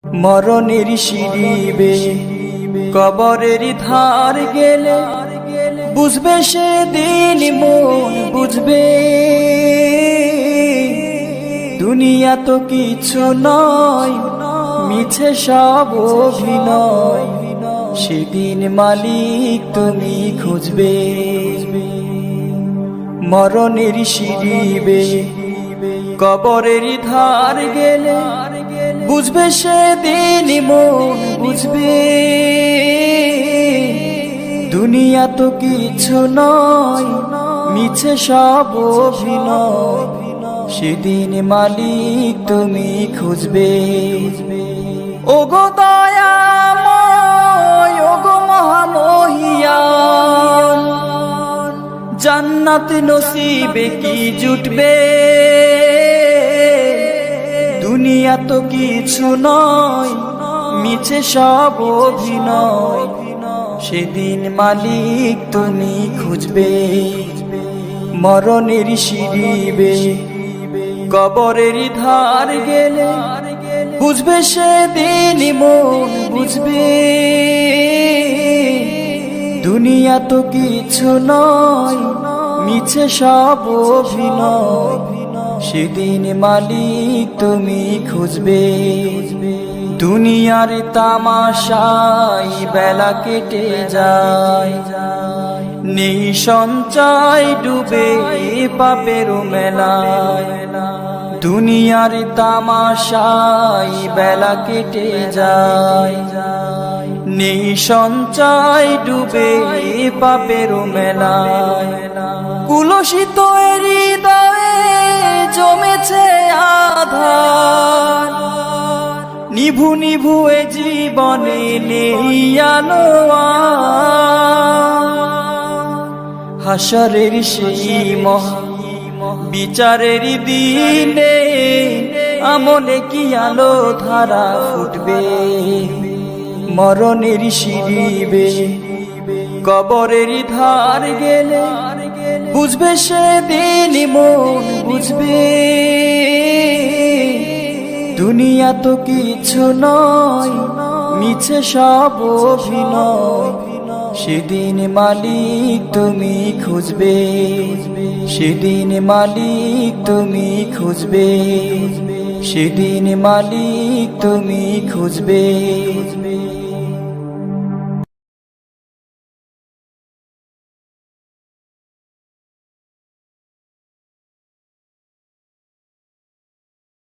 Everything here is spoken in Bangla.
মরণের সিঁড়িবে কবরের ধার গেলে বুঝবে সেদিন মন বুঝবে দুনিয়া তো কিছু নয় মিছে সব অভিনয় সেদিন মালিক তুমি খুঁজবে মরণের সিঁড়িবে কবরের ধার গেলে বুঝবে সেদিন মন বুঝবে দুনিয়া তো কিছু নয় মিছে সব অভিনয় সেদিন মালিক তুমি খুঁজবে ওগো দয়াময় ওগো মহামহিয়ান জান্নাত নসিবে কি জুটবে দুনিয়া তো কিছু নয় মিছে সব অভিনয় সেদিন মালিক তুমি খুঁজবে মরণের সিঁড়িবে কবরের ধার গেলে বুঝবে সেদিন মন বুঝবে দুনিয়া তো কিছু নয় মিছে সব অভিনয় সেদিন মালিক তুমি খুঁজবে দুনিয়ার তামাশাই বেলা কেটে যায় নেই সঞ্চয় ডুবে পাপের মেলায় দুনিয়ার তামাশাই বেলা কেটে যায় নেই সঞ্চয় ডুবে পাপের মেলায় কুলসিত হৃদয়ে জমেছে আধার নিভু নিভু এ জীবনে নেই আলো হাসরের সেই মহা বিচারের দিনে আমলে কি আলো ধারা ফুটবে মরণের সিঁড়িবে কবরের ধার গেলে বুঝবে সেদিন মন বুঝবে দুনিয়া তো কিছু নয় মিছে সব অভিনয় সেদিন মালিক তুমি খুঁজবে সেদিন মালিক তুমি খুঁজবে সেদিন মালিক তুমি খুঁজবে